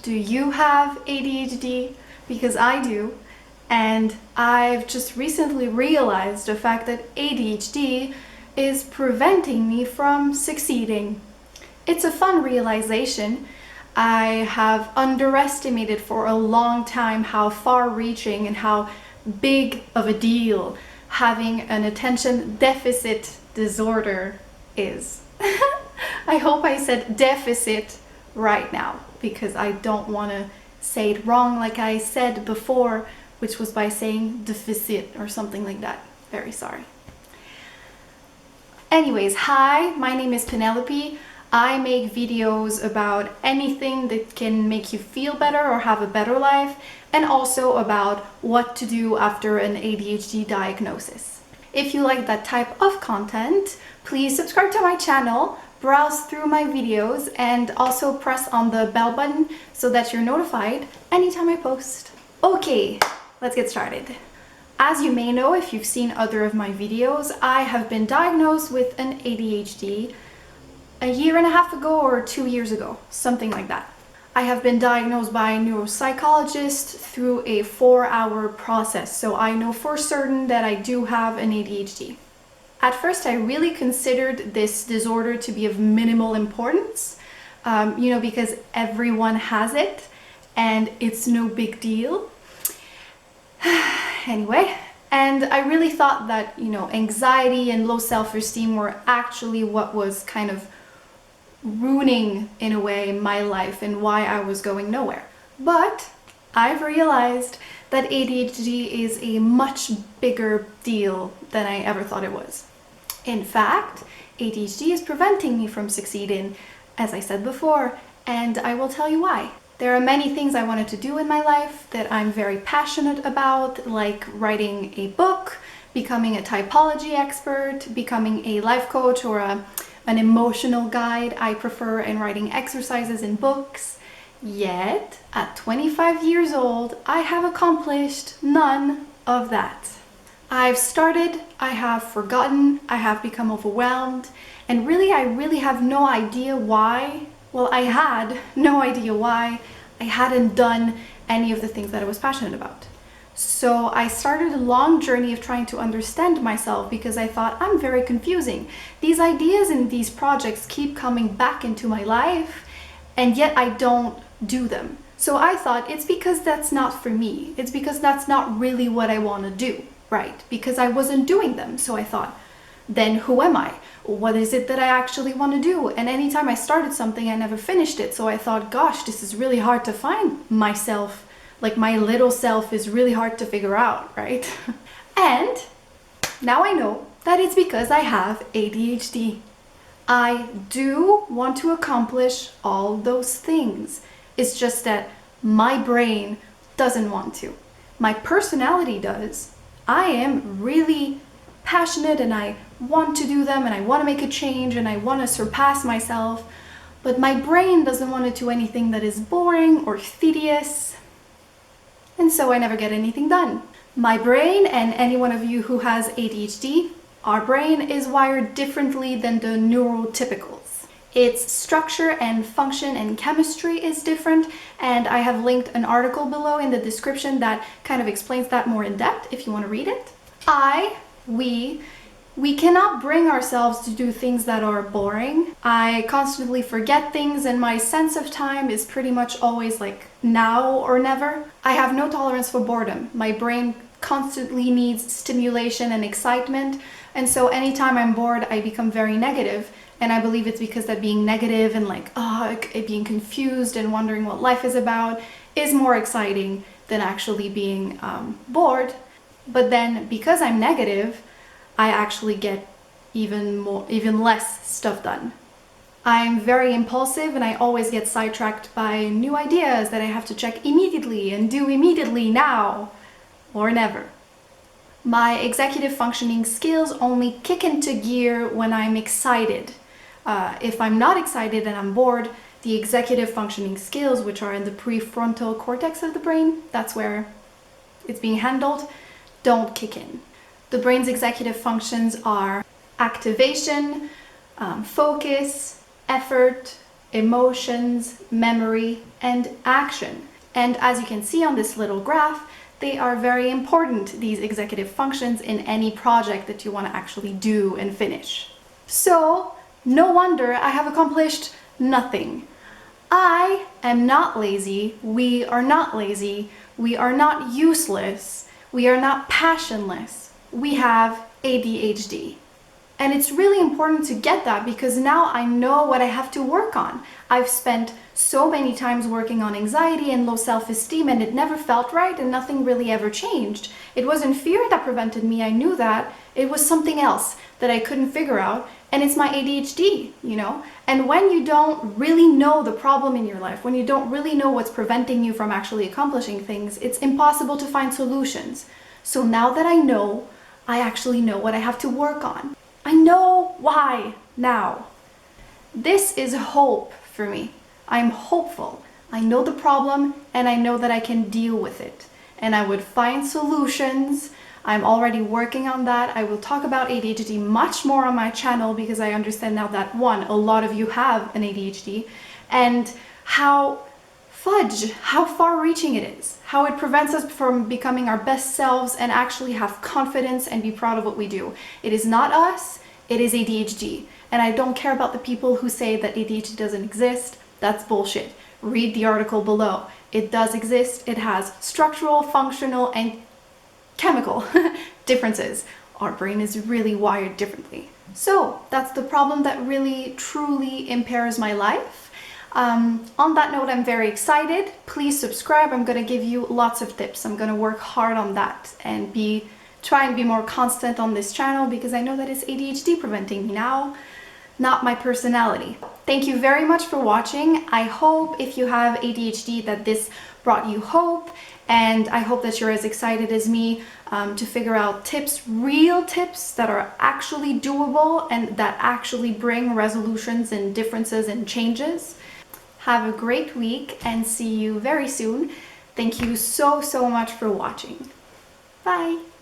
Do you have ADHD? Because I do, and I've just recently realized the fact that ADHD is preventing me from succeeding. It's a fun realization. I have underestimated for a long time how far-reaching and how big of a deal having an attention deficit disorder is. I hope I said deficit right now, because I don't want to say it wrong like I said before, which was by saying deficit or something like that. Very sorry. Anyways, hi, my name is Penelope. I make videos about anything that can make you feel better or have a better life, and also about what to do after an ADHD diagnosis. If you like that type of content, please subscribe to my channel, browse through my videos, and also press on the bell button so that you're notified anytime I post. Okay, let's get started. As you may know, if you've seen other of my videos, I have been diagnosed with an ADHD a year and a half ago or 2 years ago, something like that. I have been diagnosed by a neuropsychologist through a 4-hour process, so I know for certain that I do have an ADHD. At first, I really considered this disorder to be of minimal importance, because everyone has it and it's no big deal. Anyway, and I really thought that, anxiety and low self-esteem were actually what was kind of ruining, in a way, my life and why I was going nowhere. But I've realized that ADHD is a much bigger deal than I ever thought it was. In fact, ADHD is preventing me from succeeding, as I said before, and I will tell you why. There are many things I wanted to do in my life that I'm very passionate about, like writing a book, becoming a typology expert, becoming a life coach, or an emotional guide I prefer, and writing exercises in books. Yet, at 25 years old, I have accomplished none of that. I've started, I have forgotten, I have become overwhelmed, and I really have no idea why. Well, I had no idea why I hadn't done any of the things that I was passionate about. So I started a long journey of trying to understand myself, because I thought, I'm very confusing. These ideas and these projects keep coming back into my life, and yet I don't do them. So I thought, it's because that's not for me. It's because that's not really what I want to do, right? Because I wasn't doing them. So I thought, then who am I? What is it that I actually want to do? And anytime I started something, I never finished it. So I thought, gosh, this is really hard to find myself. Like, my little self is really hard to figure out, right? And now I know that it's because I have ADHD. I do want to accomplish all those things. It's just that my brain doesn't want to. My personality does. I am really passionate and I want to do them and I want to make a change and I want to surpass myself, but my brain doesn't want to do anything that is boring or tedious, and so I never get anything done. My brain, and any one of you who has ADHD, our brain is wired differently than the neurotypicals. Its structure and function and chemistry is different, and I have linked an article below in the description that kind of explains that more in depth if you want to read it. We cannot bring ourselves to do things that are boring. I constantly forget things, and my sense of time is pretty much always like now or never. I have no tolerance for boredom. My brain constantly needs stimulation and excitement, and so anytime I'm bored, I become very negative. And I believe it's because that being negative and being confused and wondering what life is about is more exciting than actually being bored. But then, because I'm negative, I actually get even less stuff done. I'm very impulsive and I always get sidetracked by new ideas that I have to check immediately and do immediately, now or never. My executive functioning skills only kick into gear when I'm excited. If I'm not excited and I'm bored, the executive functioning skills, which are in the prefrontal cortex of the brain, that's where it's being handled, don't kick in. The brain's executive functions are activation, focus, effort, emotions, memory, and action. And as you can see on this little graph, they are very important, these executive functions, in any project that you want to actually do and finish. So, no wonder I have accomplished nothing. I am not lazy, we are not lazy, we are not useless, we are not passionless. We have ADHD. And it's really important to get that because now I know what I have to work on. I've spent so many times working on anxiety and low self-esteem and it never felt right and nothing really ever changed. It wasn't fear that prevented me, I knew that. It was something else that I couldn't figure out, and it's my ADHD, you know? And when you don't really know the problem in your life, when you don't really know what's preventing you from actually accomplishing things, it's impossible to find solutions. So now that I know, I actually know what I have to work on. I know why now. This is hope for me. I'm hopeful. I know the problem and I know that I can deal with it. And I would find solutions. I'm already working on that. I will talk about ADHD much more on my channel because I understand now that, one, a lot of you have an ADHD, and how far-reaching it is, how it prevents us from becoming our best selves and actually have confidence and be proud of what we do. It is not us, it is ADHD. And I don't care about the people who say that ADHD doesn't exist. That's bullshit. Read the article below. It does exist. It has structural, functional, and chemical differences. Our brain is really wired differently. So that's the problem that really, truly impairs my life. On that note, I'm very excited. Please subscribe. I'm going to give you lots of tips. I'm going to work hard on that and try and be more constant on this channel because I know that it's ADHD preventing me now, not my personality. Thank you very much for watching. I hope if you have ADHD that this brought you hope, and I hope that you're as excited as me to figure out tips, real tips that are actually doable and that actually bring resolutions and differences and changes. Have a great week and see you very soon. Thank you so much for watching. Bye.